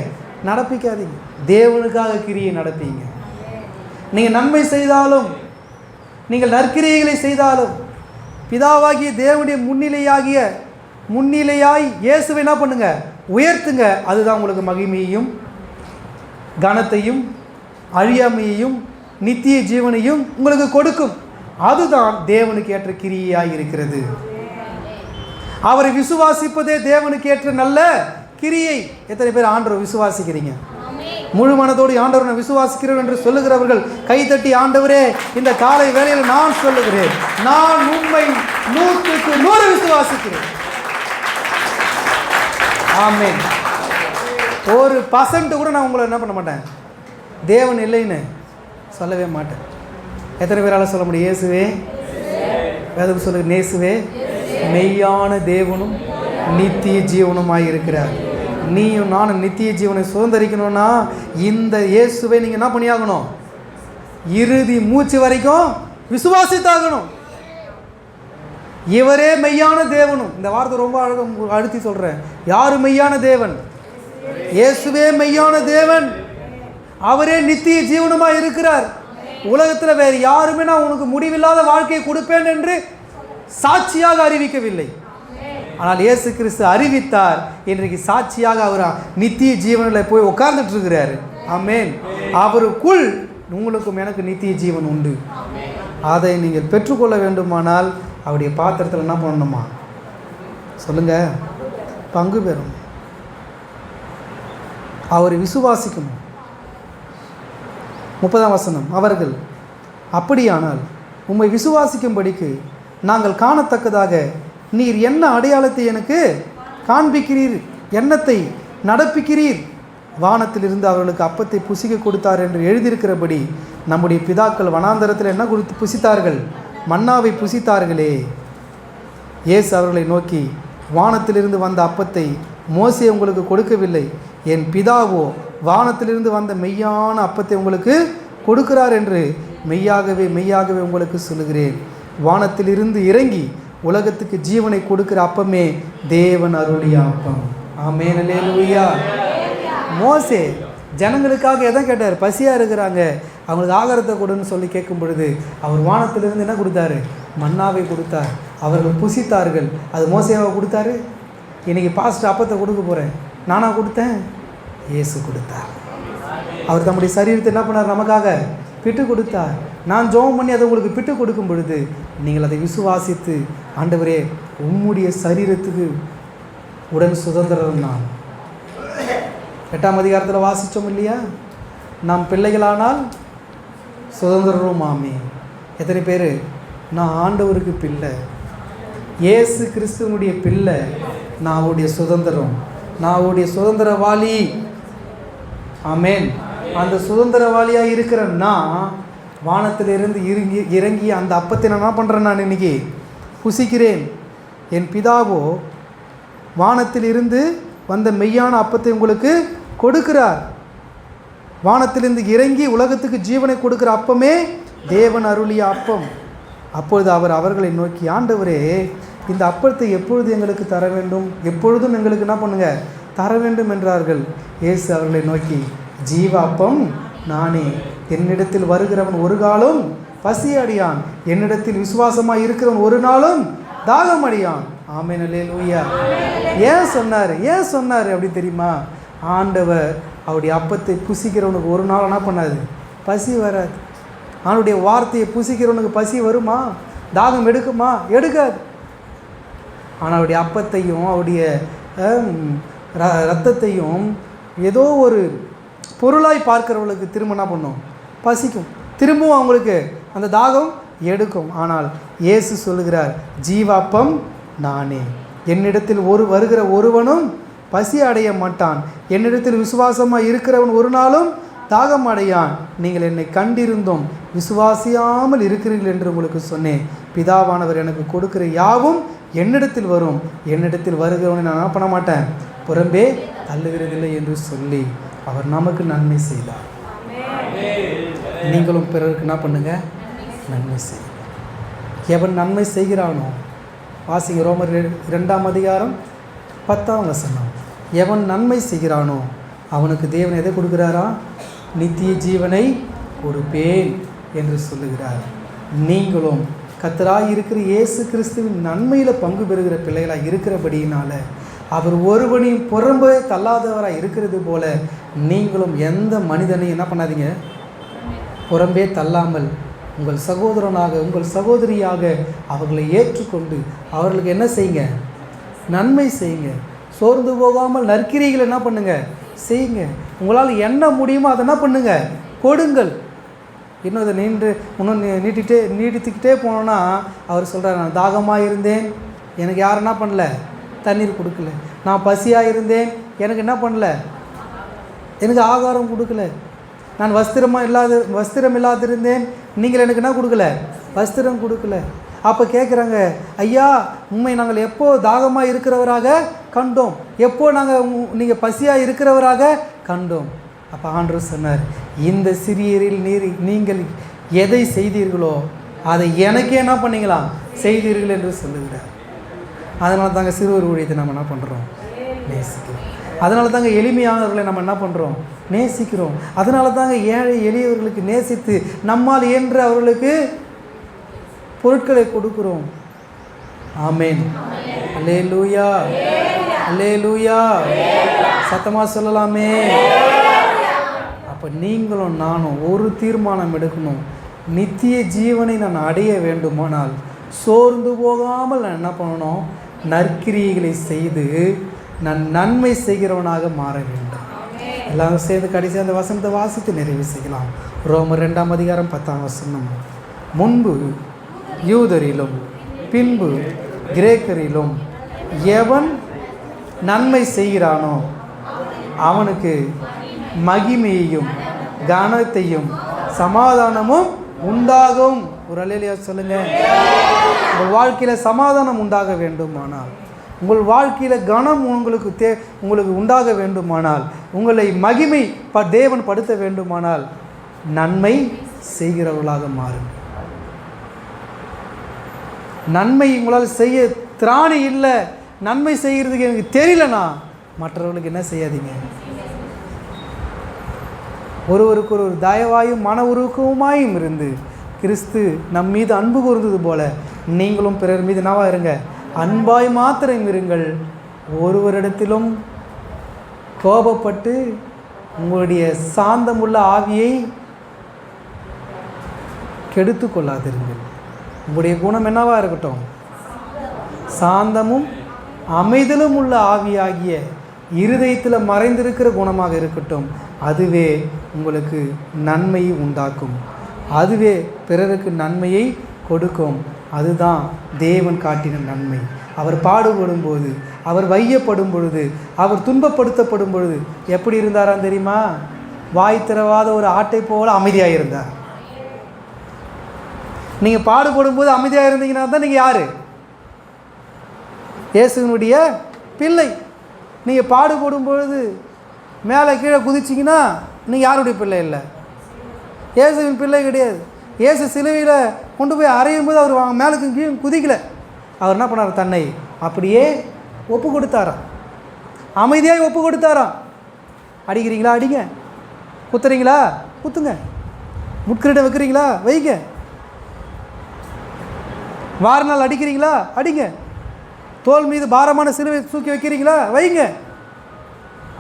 நடப்பிக்காதீங்க. தேவனுக்காக கிரியை நடப்பீங்க. நீங்கள் நன்மை செய்தாலும், நீங்கள் நற்கிரியைகளை செய்தாலும், பிதாவாகிய தேவனுடைய முன்னிலையாய் இயேசுவை என்ன பண்ணுங்க, உயர்த்துங்க. அதுதான் உங்களுக்கு மகிமையையும் கனத்தையும் அழியாமையையும் நித்திய ஜீவனையும் உங்களுக்கு கொடுக்கும். அதுதான் தேவனுக்கு ஏற்ற கிரியையாய் இருக்கிறது. அவரை விசுவாசிப்பதே தேவனுக்கு ஏற்ற நல்ல கிரியை. எத்தனை பேர் ஆண்டவரை விசுவாசிக்கிறீங்க? முழு மனதோடு ஆண்டவரை விசுவாசிக்கிறேன் என்று சொல்லுகிறவர்கள் கைத்தட்டி, ஆண்டவரே இந்த காலை வேளையில் நான் சொல்லுகிறேன், நான் உண்மை 100க்கு 100 விசுவாசிக்கிறேன். ஆமென். 1% கூட நான் உங்களை என்ன பண்ண மாட்டேன், தேவன் இல்லைன்னு சொல்லவே மாட்டேன். எத்தனை பேரால் சொல்ல முடியும்? இயேசுவே, வேதம் சொல்லுங்க, நேசுவே மெய்யான தேவனும் நித்திய ஜீவனுமாய் இருக்கிறார். நீயும் நானும் நித்திய ஜீவனை சுதந்திரிக்கணும்னா இந்த இயேசுவை நீங்கள் என்ன பண்ணியாகணும், இறுதி மூச்சு வரைக்கும் விசுவாசித்தாகணும். இவரே மெய்யான தேவனும். இந்த வார்த்தை ரொம்ப அழுத்தி சொல்கிறேன். யார் மெய்யான தேவன்? இயேசுவே மெய்யான தேவன். அவரே நித்திய ஜீவனுமாய் இருக்கிறார். உலகத்தில் வேறு யாருமே நான் உனக்கு முடிவில்லாத வாழ்க்கையை கொடுப்பேன் என்று சாட்சியாக அறிவிக்கவில்லை. ஆனால் இயேசு கிறிஸ்து அறிவித்தார். இன்றைக்கு சாட்சியாக அவர் நித்திய ஜீவனில் போய் உட்கார்ந்துட்டு இருக்கிறார். ஆமென். அவருக்குள் உங்களுக்கும் எனக்கு நித்திய ஜீவன் உண்டு. அதை நீங்கள் பெற்றுக்கொள்ள வேண்டுமானால் அவருடைய பாத்திரத்தில் என்ன பண்ணணுமா சொல்லுங்கள், பங்கு பெறணும். அவரை விசுவாசிக்கணும். 30ஆம் வசனம், அவர்கள் அப்படியானால் உம்மை விசுவாசிக்கும்படிக்கு நாங்கள் காணத்தக்கதாக நீர் என்ன அடையாளத்தை எனக்கு காண்பிக்கிறீர், எண்ணத்தை நடப்பிக்கிறீர்? வானத்திலிருந்து அவர்களுக்கு அப்பத்தை புசிக்க கொடுத்தார் என்று எழுதியிருக்கிறபடி நம்முடைய பிதாக்கள் வனாந்தரத்தில் என்ன கொடுத்து புசித்தார்கள்? மன்னாவை புசித்தார்களே. இயேசு அவர்களை நோக்கி, வானத்திலிருந்து வந்த அப்பத்தை மோசே உங்களுக்கு கொடுக்கவில்லை, என் பிதாவோ வானத்திலிருந்து வந்த மெய்யான அப்பத்தை உங்களுக்கு கொடுக்கிறார் என்று மெய்யாகவே மெய்யாகவே உங்களுக்கு சொல்லுகிறேன். வானத்திலிருந்து இறங்கி உலகத்துக்கு ஜீவனை கொடுக்கிற அப்பமே தேவன் அருளிய அப்பம். ஆமென். அல்லேலூயா. மோசே ஜனங்களுக்காக எதை கேட்டார்? பசியாக இருக்கிறாங்க, அவங்களுக்கு ஆகாரத்தை கொடுன்னு சொல்லி கேட்கும் பொழுது அவர் வானத்திலிருந்து என்ன கொடுத்தாரு? மன்னாவை கொடுத்தார். அவர்கள் புசித்தார்கள். அது மோசேவை கொடுத்தாரு. இன்றைக்கி பாஸ்டர் அப்பத்தை கொடுக்க போகிறேன், நானாக கொடுத்தேன்? இயேசு கொடுத்தார். அவர் தம்முடைய சரீரத்தை என்ன பண்ணார்? நமக்காக பிட்டு கொடுத்தார். நான் ஜெபம் பண்ணி அதை உங்களுக்கு பிட்டு கொடுக்கும் பொழுது நீங்கள் அதை விசுவாசித்து, ஆண்டவரே உம்முடைய சரீரத்துக்கு உடன் சுதந்திரம் நான். 8ஆம் அதிகாரத்தில் வாசித்தோம் இல்லையா? நாம் பிள்ளைகளானால் சுதந்திரரும் ஆமே. எத்தனை பேர் நான் ஆண்டவருக்கு பிள்ளை, இயேசு கிறிஸ்துவனுடைய பிள்ளை, நான் அவருடைய சுதந்திரம், நான் அவருடைய சுதந்திரவாளி. ஆமென். அந்த சுதந்திரவாளியாக இருக்கிறேன்னா வானத்திலிருந்து இறங்கி அந்த அப்பத்தை நான் என்ன பண்ணுறேன்? நான் இன்னைக்கு புசிக்கிறேன். என் பிதாவோ வானத்திலிருந்து வந்த மெய்யான அப்பத்தை உங்களுக்கு கொடுக்கிறார். வானத்திலிருந்து இறங்கி உலகத்துக்கு ஜீவனை கொடுக்குற அப்பமே தேவன் அருளிய அப்பம். அப்பொழுது அவர்களை நோக்கி, ஆண்டவரே, இந்த அப்பத்தை எப்பொழுது எங்களுக்கு தர வேண்டும், எப்பொழுதும் எங்களுக்கு என்ன பண்ணுங்க தர வேண்டும் என்றார்கள். இயேசு அவர்களை நோக்கி, ஜீவ அப்பம் நானே, என்னிடத்தில் வருகிறவன் ஒரு காலம் பசி அடையான், என்னிடத்தில் விசுவாசமாக இருக்கிறவன் ஒரு நாளும் தாகம் அடையான். ஆமென், அல்லேலூயா. ஏன் சொன்னார் அப்படி தெரியுமா? ஆண்டவர் அவருடைய அப்பத்தை புசிக்கிறவனுக்கு ஒரு நாள் என்ன பண்ணாது, பசி வராது. அவனுடைய வார்த்தையை புசிக்கிறவனுக்கு பசி வருமா, தாகம் எடுக்குமா? எடுக்காது. ஆனால் அவருடைய அப்பத்தையும் அவருடைய இரத்தத்தையும் ஏதோ ஒரு பொருளாய் பார்க்கிறவர்களுக்கு திரும்ப என்ன பண்ணும், பசிக்கும். திரும்பவும் அவங்களுக்கு அந்த தாகம் எடுக்கும். ஆனால் இயேசு சொல்லுகிறார், ஜீவாப்பம் நானே, என்னிடத்தில் வருகிற ஒருவனும் பசி அடைய மாட்டான், என்னிடத்தில் விசுவாசமாக இருக்கிறவன் ஒரு நாளும் தாகம் அடையான். நீங்கள் என்னை கண்டிருந்தும் விசுவாசியாமல் இருக்கிறீர்கள் என்று உங்களுக்கு சொன்னேன். பிதாவானவர் எனக்கு கொடுக்கிற யாவும் என்னிடத்தில் வரும், என்னிடத்தில் வருகிறவனை நான் என்ன பண்ண மாட்டேன், புறம்பே தள்ளுகிறதில்லை என்று சொல்லி அவர் நமக்கு நன்மை செய்தார். நீங்களும் பிறருக்கு என்ன பண்ணுங்க, நன்மை செய்யுங்க. எவன் நன்மை செய்கிறானோ, வாசிங்க ரோமர் 2ஆம் அதிகாரம் 10ஆம் வசனம். எவன் நன்மை செய்கிறானோ அவனுக்கு தேவன் எதை கொடுக்கிறாரா, நித்திய ஜீவனை கொடுப்பேன் என்று சொல்லுகிறார். நீங்களும் கர்த்தராய் இருக்கிற இயேசு கிறிஸ்துவின் நன்மையில் பங்கு பெறுகிற பிள்ளைகளாக இருக்கிறபடியினால அவர் ஒருவனையும் புறம்பே தள்ளாதவராக இருக்கிறது போல நீங்களும் எந்த மனிதனையும் என்ன பண்ணாதீங்க, புறம்பே தள்ளாமல் உங்கள் சகோதரனாக உங்கள் சகோதரியாக அவர்களை ஏற்றுக்கொண்டு அவர்களுக்கு என்ன செய்யுங்க, நன்மை செய்யுங்க. சோர்ந்து போகாமல் நற்கிரிகளை என்ன பண்ணுங்க, செய்யுங்க. உங்களால் என்ன முடியுமோ அதை என்ன பண்ணுங்க, கொடுங்கள். இன்னும் அதை நீட்டிக்கிட்டே போனோன்னா அவர் சொல்கிறார், நான் தாகமாக இருந்தேன், எனக்கு யாரும் என்ன பண்ணல, தண்ணீர் கொடுக்கல. நான் பசியாக இருந்தேன், எனக்கு என்ன பண்ணல, எனக்கு ஆகாரம் கொடுக்கல. நான் வஸ்திரம் இல்லாதிருந்தேன், நீங்கள் எனக்கு என்ன கொடுக்கல, வஸ்திரம் கொடுக்கல. அப்போ கேட்குறாங்க, ஐயா உண்மை நாங்கள் எப்போ தாகமாக இருக்கிறவராக கண்டோம், எப்போ நீங்கள் பசியாக இருக்கிறவராக கண்டோம். அப்போ ஆண்டவர் சொன்னார், இந்த சிறியரில் நீங்கள் எதை செய்தீர்களோ அதை எனக்கே என்ன பண்ணீங்களாம், செய்தீர்கள் என்று சொல்லுகிறார். அதனால தாங்க சிறுவர் ஊழியத்தை நம்ம என்ன பண்ணுறோம், நேசிக்கிறோம். அதனால தாங்க எளிமையானவர்களை நம்ம என்ன பண்ணுறோம், நேசிக்கிறோம். அதனால தாங்க ஏழை எளியவர்களுக்கு நேசித்து நம்மால் இயன்ற அவர்களுக்கு பொருட்களை கொடுக்கிறோம். ஆமென், அல்லேலூயா, அல்லேலூயா. சத்தமாக சொல்லலாமே. அப்போ நீங்களும் நானும் ஒரு தீர்மானம் எடுக்கணும், நித்திய ஜீவனை நான் அடைய வேண்டுமானால் சோர்ந்து போகாமல் நான் என்ன பண்ணணும், நற்கிரியைகளை செய்து நான் நன்மை செய்கிறவனாக மாற வேண்டும். எல்லாரும் சேர்ந்து கடைசி அந்த வசனத்தை வாசித்து நிறைவு செய்யலாம். ரோமர் 2ஆம் அதிகாரம் 10ஆம் வசனம். முன்பு யூதரிலும் பின்பு கிரேக்கரிலும் எவன் நன்மை செய்கிறானோ அவனுக்கு மகிமையையும் கனத்தையும் சமாதானமும் உண்டாகும். ஒரு அல்லேலூயா சொல்லுங்க. உங்கள் வாழ்க்கையில் சமாதானம் உண்டாக வேண்டுமானால், உங்கள் வாழ்க்கையில் கனம் உங்களுக்கு உண்டாக வேண்டுமானால், உங்களை மகிமை தேவன் படுத்த வேண்டுமானால் நன்மை செய்கிறவர்களாக மாறுங்கள். நன்மை உங்களால் செய்ய திராணி இல்லை, நன்மை செய்கிறதுக்கு எனக்கு தெரியலனா மற்றவர்களுக்கு என்ன செய்யாதீங்க. ஒருவருக்கு ஒரு தயவாயும் மன உருக்கமாயும் இருந்து கிறிஸ்து நம் மீது அன்பு கூர்ந்தது போல நீங்களும் பிறர் மீது என்னவா இருங்க, அன்பாய் மாத்திரம் இருங்கள். ஒருவரிடத்திலும் கோபப்பட்டு உங்களுடைய சாந்தமுள்ள ஆவியை கெடுத்து கொள்ளாதிருங்கள். உங்களுடைய குணம் என்னவா இருக்கட்டும், சாந்தமும் அமைதலும் உள்ள ஆவியாகிய இருதயத்தில் மறைந்திருக்கிற குணமாக இருக்கட்டும். அதுவே உங்களுக்கு நன்மையை உண்டாக்கும், அதுவே பிறருக்கு நன்மையை கொடுக்கும். அதுதான் தேவன் காட்டின நன்மை. அவர் பாடுபடும் போது, அவர் வையப்படும் பொழுது, அவர் துன்பப்படுத்தப்படும் பொழுது எப்படி இருந்தாராம் தெரியுமா? வாய் திறவாத ஒரு ஆட்டை போல அமைதியாக இருந்தார். நீங்கள் பாடுபடும் போது அமைதியாக இருந்தீங்கன்னா தான் நீங்கள் யார்? இயேசுவினுடைய பிள்ளை. நீங்கள் பாடுபடும் பொழுது மேலே கீழே குதிச்சிங்கன்னா நீங்கள் யாருடைய பிள்ளை இல்லை, இயேசுவின் பிள்ளை கிடையாது. இயேசு சிலுவையில் கொண்டு போய் அறையும் போது அவர் மேலுக்கு கீழே குதிக்கலை. அவர் என்ன பண்ணார்? தன்னை அப்படியே ஒப்பு கொடுத்தாராம், அமைதியாக ஒப்பு கொடுத்தாராம். அடிக்கிறீங்களா? அடிங்க. குத்துறீங்களா? குத்துங்க. முட்கிரீடம் வைக்கிறீங்களா? வைங்க. வாரநாள் அடிக்கிறீங்களா? அடிங்க. தோல் மீது பாரமான சிலுவை தூக்கி வைக்கிறீங்களா? வைங்க.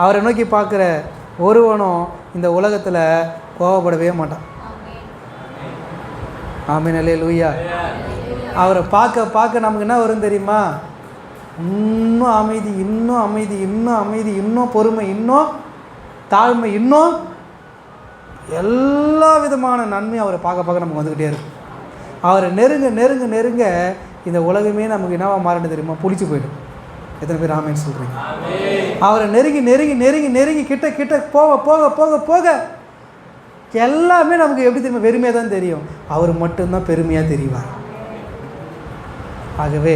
அவரை நோக்கி பார்க்குற ஒருவனும் இந்த உலகத்தில் கோபப்படவே மாட்டான். ஆமென், அல்லேலூயா. அவரை பார்க்க பார்க்க நமக்கு என்ன வரும் தெரியுமா? இன்னும் அமைதி, இன்னும் அமைதி, இன்னும் அமைதி, இன்னும் பொறுமை, இன்னும் தாழ்மை, இன்னும் எல்லா விதமான நன்மையும் அவரை பார்க்க பார்க்க நமக்கு வந்துக்கிட்டே இருக்கும். அவரை நெருங்க நெருங்க நெருங்க இந்த உலகமே நமக்கு என்னவா மாறினது தெரியுமா? புளிச்சு போயிடும். எத்தனை பேர் ஆமேன்னு சொல்கிறீங்க? அவரை நெருங்கி நெருங்கி நெருங்கி நெருங்கி கிட்ட கிட்ட போக போக போக போக எல்லாமே நமக்கு எப்படி தெரியுமா? வெறுமையாக தான் தெரியும். அவர் மட்டும்தான் பெருமையாக தெரிவார். ஆகவே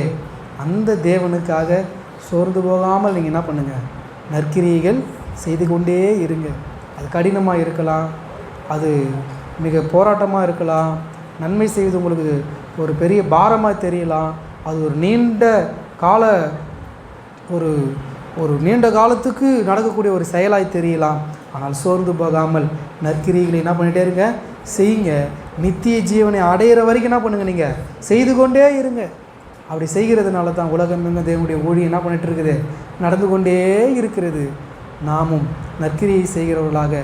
அந்த தேவனுக்காக சோர்ந்து போகாமல் நீங்கள் என்ன பண்ணுங்கள்? நற்கிரியைகள் செய்து கொண்டே இருங்க. அது கடினமாக இருக்கலாம், அது மிக போராட்டமாக இருக்கலாம், நன்மை செய்வது உங்களுக்கு ஒரு பெரிய பாரமாக தெரியலாம், அது ஒரு நீண்ட கால ஒரு நீண்ட காலத்துக்கு நடக்கக்கூடிய ஒரு செயலாய் தெரியலாம். ஆனால் சோர்ந்து போகாமல் நற்கிரியைகளை என்ன பண்ணிகிட்டே இருங்க, செய்யுங்க. நித்திய ஜீவனை அடையிற வரைக்கும் என்ன பண்ணுங்கள்? நீங்கள் செய்து கொண்டே இருங்க. அப்படி செய்கிறதுனால தான் உலகம் எங்க தேவனுடைய ஊழியம் என்ன பண்ணிட்டு இருக்குது? நடந்து கொண்டே இருக்கிறது. நாமும் நற்கிரியை செய்கிறவர்களாக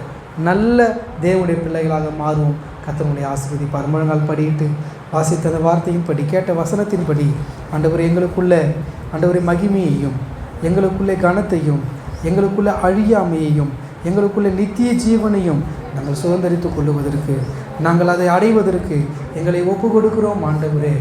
நல்ல தேவனுடைய பிள்ளைகளாக மாறுவோம். கர்த்தருடைய ஆசீர்வதிப்பார். முழங்கால் படியிட்டு வாசித்த அந்த வார்த்தையின்படி, கேட்ட வசனத்தின்படி ஆண்டவர் எங்களுக்குள்ள மகிமையையும், எங்களுக்குள்ளே கனத்தையும், எங்களுக்குள்ள அழியாமையையும், எங்களுக்குள்ள நித்திய ஜீவனையும் நாங்கள் சுதந்திரித்துக் கொள்ளுவதற்கு, நாங்கள் அதை அடைவதற்கு எங்களை ஒப்பு கொடுக்கிறோம். ஆண்டவரே,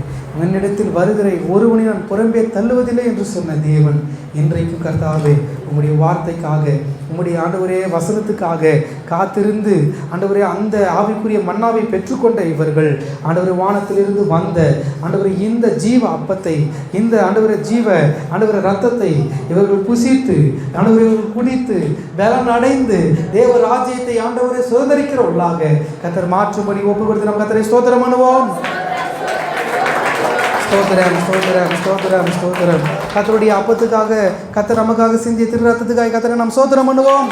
என்னிடத்தில் வருகிற ஒருவனை நான் புறம்பே தள்ளுவதில்லை என்று சொன்ன தேவன், இன்றைக்கு கர்த்தாவே உம்முடைய வார்த்தைக்காக, உம்முடைய ஆண்டவரே வசனத்துக்காக காத்திருந்து ஆண்டவரே அந்த ஆவிக்குரிய மன்னாவை பெற்றுக்கொண்ட இவர்கள் ஆண்டவரே வானத்திலிருந்து வந்த ஆண்டவரே இந்த ஜீவ அப்பத்தை, இந்த ஆண்டவரே ரத்தத்தை இவர்கள் புசித்து ஆண்டவரே இவர்கள் குடித்து பலன் அடைந்து தேவ ராஜ்யத்தை ஆண்டவரை சுதந்திரிக்கிறவர்களாக கர்த்தர் மாற்றும்படி ஒப்பு கொடுத்து நம்ம கர்த்தரை ஸ்தோத்திரம் பண்ணுவோம். ஸ்தோத்திரம், ஸ்தோத்திரம், ஸ்தோத்திரம், ஸ்தோத்திரம். கர்த்தருடைய அப்பத்துக்காக, கர்த்தர் நமக்காக சிந்திய திரு ரத்தத்துக்காக கர்த்தரை நாம் ஸ்தோத்திரம் பண்ணுவோம்.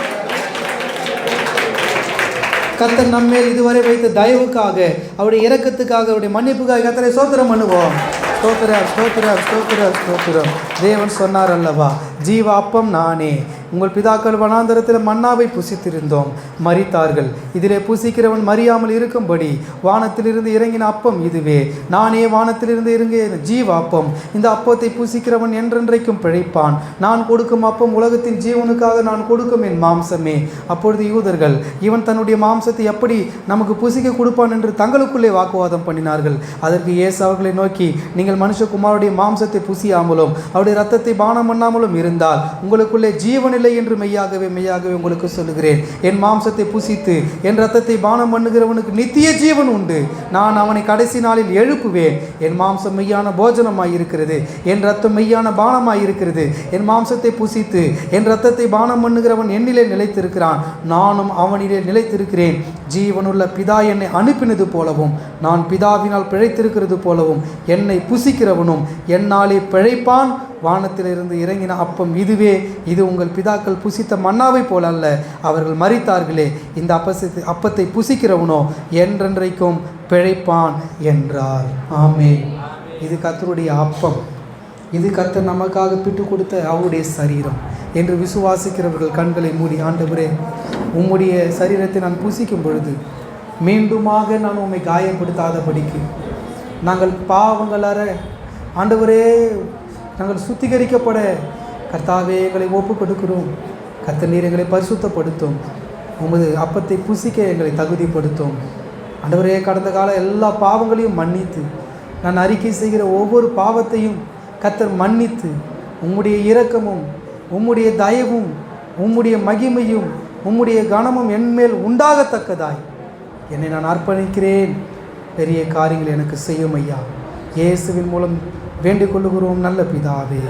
கர்த்தர் நம்மேல் இதுவரை வைத்த தயவுக்காக, அவருடைய இரக்கத்துக்காக, அவருடைய மன்னிப்புக்காக கர்த்தரை ஸ்தோத்திரம் பண்ணுவோம். ஸ்தோத்திரம், ஸ்தோத்திரம், ஸ்தோத்திரம், ஸ்தோத்திரம். தேவன் சொன்னார் அல்லவா, ஜீவ அப்பம் நானே. உங்கள் பிதாக்கள் வனாந்தரத்தில் மன்னாவை புசித்திருந்தோம், மரித்தார்கள். இதிலே புசிக்கிறவன் மறியாமல் இருக்கும்படி வானத்திலிருந்து இறங்கின அப்பம் இதுவே. நானே வானத்திலிருந்து இறங்கிய ஜீவ அப்பம். இந்த அப்பத்தை புசிக்கிறவன் என்றென்றைக்கும் பிழைப்பான். நான் கொடுக்கும் அப்பம் உலகத்தின் ஜீவனுக்காக நான் கொடுக்கும் என் மாம்சமே. அப்பொழுது யூதர்கள், இவன் தன்னுடைய மாம்சத்தை எப்படி நமக்கு புசிக்க கொடுப்பான் என்று தங்களுக்குள்ளே வாக்குவாதம் பண்ணினார்கள். அதற்கு இயேசு அவர்களை நோக்கி, நீங்கள் மனுஷகுமாருடைய மாம்சத்தை புசியாமலும் அவருடைய இரத்தத்தை பானம் பண்ணாமலும் இருந்தால் உங்களுக்குள்ளே ஜீவன் இல்லை என்று மெய்யாகவே மெய்யாகவே உங்களுக்கு சொல்லுகிறேன். என் மாம்சத்தை புசித்து என் இரத்தத்தை பானம் பண்ணுகிறவனுக்கு நித்திய ஜீவன் உண்டு. நான் அவனை கடைசி நாளில் எழுப்புவேன். என் மாம்சம் மெய்யான போஜனமாய் இருக்கிறது, என் இரத்தம் மெய்யான பானமாய் இருக்கிறது. என் மாம்சத்தை புசித்து என் இரத்தத்தை பானம் பண்ணுகிறவன் என்னிலே நிலைத்திருக்கிறான், நானும் அவனிலே நிலைத்திருக்கிறேன். ஜீவனுள்ள பிதா என்னை அனுப்பினது போலவும் நான் பிதாவினால் பிழைத்திருக்கிறது போலவும் என்னை புசிக்கிறவனும் என்னாலே பிழைப்பான். வானத்திலிருந்து இறங்கின அப்பம் இதுவே. இது உங்கள் பிதாக்கள் புசித்த மன்னாவை போல அல்ல, அவர்கள் மரித்தார்களே. இந்த அப்பத்தை புசிக்கிறவனோ என்றென்றைக்கும் பிழைப்பான் என்றார். ஆமென். இது கர்த்தருடைய அப்பம், இது கர்த்தர் நமக்காக பிட்டு கொடுத்த அவருடைய சரீரம் என்று விசுவாசிக்கிறவர்கள் கண்களை மூடி, ஆண்டவரே உம்முடைய சரீரத்தை நான் புசிக்கும் பொழுது மீண்டுமாக நான் உம்மை காயப்படுத்தாதபடிக்கு நாங்கள் பாவங்களற ஆண்டவரே நாங்கள் சுத்திகரிக்கப்பட கர்த்தாவே எங்களை ஒப்பு கொடுக்கிறோம். கர்த்தர் நீர் எங்களை பரிசுத்தப்படுத்தும், உமது அப்பத்தை புசிக்க எங்களை தகுதிப்படுத்தும். ஆண்டவரே, கடந்த கால எல்லா பாவங்களையும் மன்னித்து நான் அறிக்கை செய்கிற ஒவ்வொரு பாவத்தையும் கர்த்தர் மன்னித்து உம்முடைய இரக்கமும் உம்முடைய தயவும் உம்முடைய மகிமையும் உம்முடைய கனமும் என்மேல் உண்டாகத்தக்கதாய் என்னை நான் அர்ப்பணிக்கிறேன். பெரிய காரியங்கள் எனக்கு செய்யும் ஐயா. இயேசுவின் மூலம் வேண்டிக் கொள்ளுகிறோம் நல்ல பிதாவே.